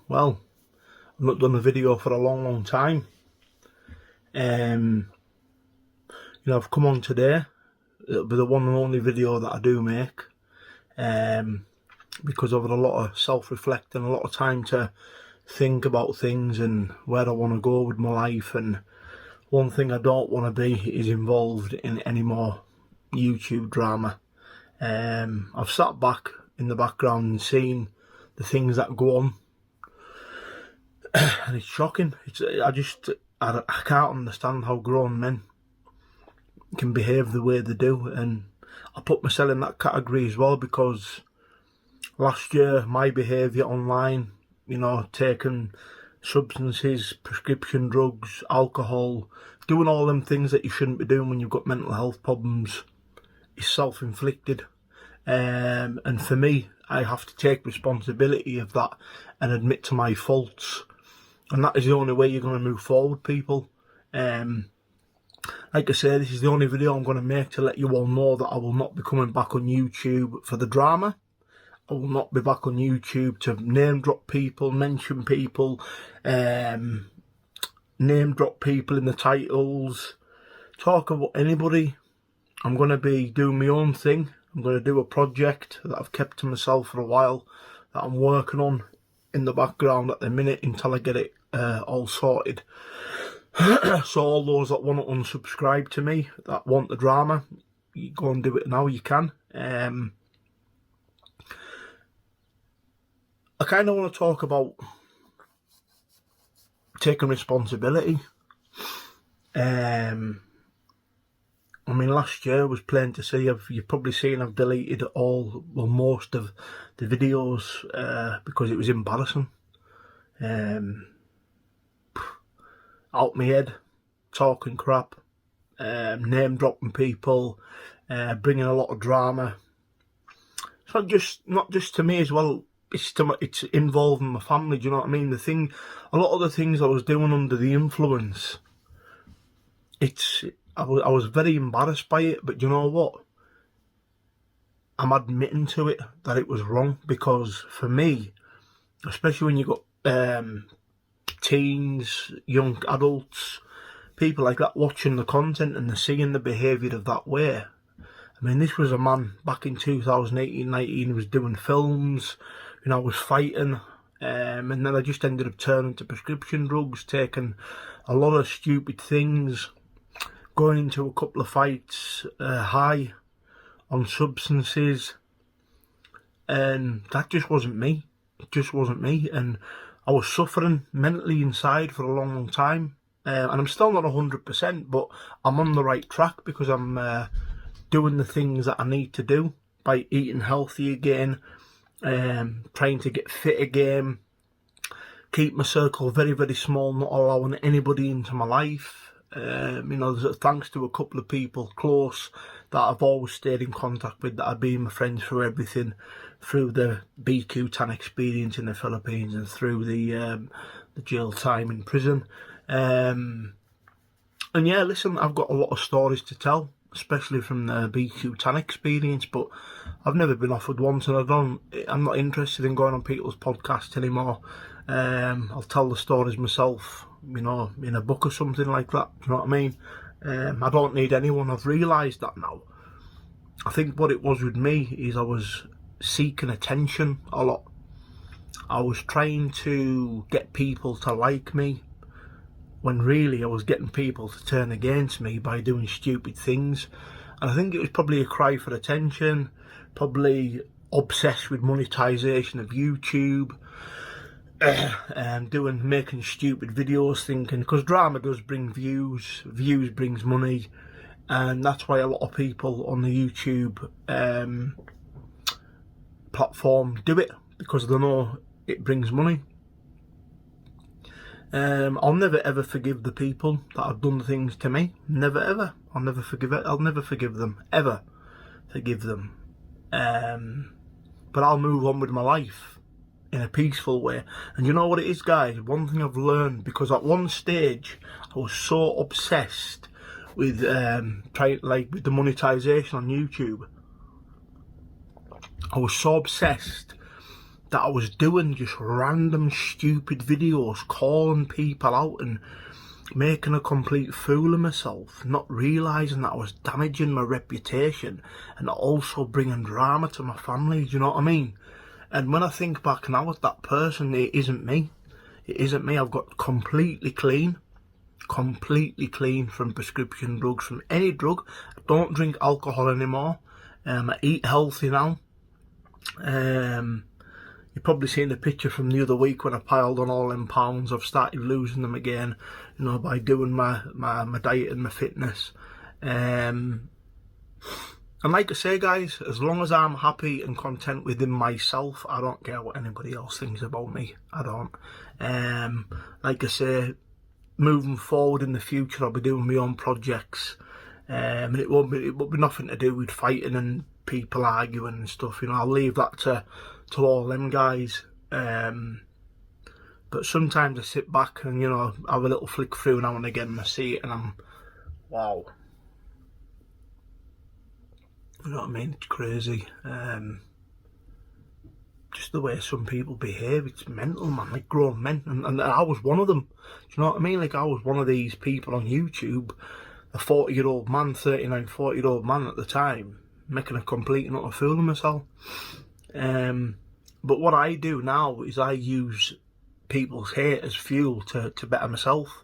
Well, I've not done a video for a long time. I've come on today. It'll be the one and only video that I do make, because I've had a lot of self-reflecting, a lot of time to think about things and where I want to go with my life. And one thing I don't want to be is involved in any more YouTube drama. I've sat back in the background and seen the things that go on, and it's shocking. I can't understand how grown men can behave the way they do, and I put myself in that category as well, because last year my behaviour online, taking substances, prescription drugs, alcohol, doing all them things that you shouldn't be doing when you've got mental health problems, is self-inflicted. And for me, I have to take responsibility of that and admit to my faults, and that is the only way you're going to move forward, people. Like I say, this is the only video I'm going to make to let you all know that I will not be coming back on YouTube for the drama. I will not be back on YouTube to name drop people, mention people, name drop people in the titles, talk about anybody. I'm going to be doing my own thing. I'm going to do a project that I've kept to myself for a while, that I'm working on in the background at the minute until I get it all sorted. So all those that want to unsubscribe to me, that want the drama, you go and do it now, you can. I kind of want to talk about taking responsibility. I mean, last year was plain to see. You've probably seen I've deleted most of the videos because it was embarrassing. Out my head, talking crap, name dropping people, bringing a lot of drama. It's not just to me as well. It's involving my family. Do you know what I mean? A lot of the things I was doing under the influence, I was very embarrassed by it, but you know what? I'm admitting to it that it was wrong, because for me, especially when you got teens, young adults, people like that watching the content and they're seeing the behaviour of that way. I mean, this was a man back in 2018-19 who was doing films, was fighting, and then I just ended up turning to prescription drugs, taking a lot of stupid things, going into a couple of fights high on substances, and that just wasn't me. It just wasn't me, and I was suffering mentally inside for a long time, and I'm still not 100%, but I'm on the right track, because I'm doing the things that I need to do by eating healthy again, trying to get fit again, keep my circle very, very small, not allowing anybody into my life. Thanks to a couple of people close that I've always stayed in contact with, that have been my friends through everything, through the BQ tan experience in the Philippines and through the jail time in prison. And yeah, listen, I've got a lot of stories to tell, especially from the BQ tan experience, but I've never been offered once, and I'm not interested in going on people's podcasts anymore. I'll tell the stories myself, in a book or something like that. Do you know what I mean? I don't need anyone. I've realised that now. I think what it was with me is I was seeking attention a lot. I was trying to get people to like me, when really I was getting people to turn against me by doing stupid things. And I think it was probably a cry for attention, probably obsessed with monetization of YouTube, making stupid videos, thinking, because drama does bring views brings money, and that's why a lot of people on the YouTube platform do it, because they know it brings money. I'll never ever forgive the people that have done things to me. Never ever. I'll never forgive it. I'll never forgive them. Ever forgive them. But I'll move on with my life in a peaceful way. And you know what it is, guys? One thing I've learned, because at one stage I was so obsessed with with the monetization on YouTube. I was so obsessed that I was doing just random stupid videos, calling people out and making a complete fool of myself, not realising that I was damaging my reputation and also bringing drama to my family, do you know what I mean? And when I think back now at that person, it isn't me. It isn't me. I've got completely clean from prescription drugs, from any drug. I don't drink alcohol anymore. I eat healthy now. You've probably seen the picture from the other week when I piled on all them pounds. I've started losing them again, you know, by doing my diet and my fitness. And like I say, guys, as long as I'm happy and content within myself, I don't care what anybody else thinks about me. I don't. Like I say, moving forward in the future, I'll be doing my own projects. And it won't be nothing to do with fighting and people arguing and stuff. You know, I'll leave that to all them guys. But sometimes I sit back and, you know, have a little flick through now and again and I see it and I'm, wow. You know what I mean? It's crazy. Just the way some people behave, it's mental, man. Like grown men, and I was one of them. Do you know what I mean? Like I was one of these people on YouTube, a 40-year-old man, 39, 40-year-old man at the time, making a complete and utter fool of myself. But what I do now is I use people's hate as fuel to better myself,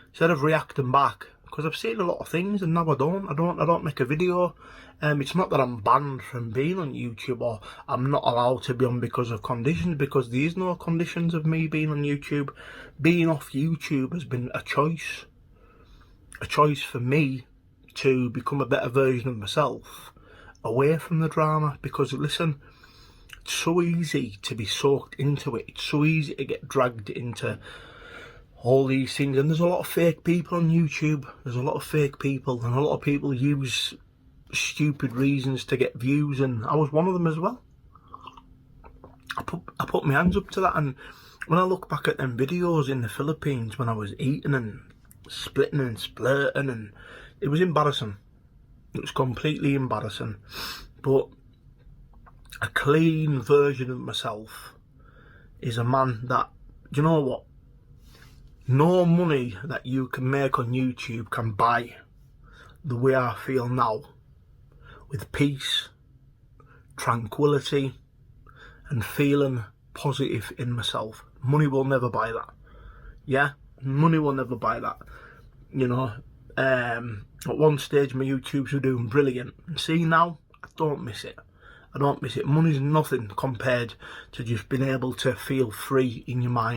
instead of reacting back. Because I've seen a lot of things and now I don't make a video. It's not that I'm banned from being on YouTube or I'm not allowed to be on because of conditions, because there is no conditions of me being on YouTube. Being off YouTube has been a choice for me to become a better version of myself, away from the drama. Because listen, it's so easy to be soaked into it. It's so easy to get dragged into all these things, and there's a lot of fake people on YouTube. There's a lot of fake people, and a lot of people use stupid reasons to get views, and I was one of them as well. I put my hands up to that, and when I look back at them videos in the Philippines when I was eating and splitting and splurting, and it was embarrassing. It was completely embarrassing. But a clean version of myself is a man that, you know what? No money that you can make on YouTube can buy the way I feel now, with peace, tranquility, and feeling positive in myself. Money will never buy that. Yeah, money will never buy that. You know, at one stage my YouTubes were doing brilliant. And see now, I don't miss it. I don't miss it. Money's nothing compared to just being able to feel free in your mind.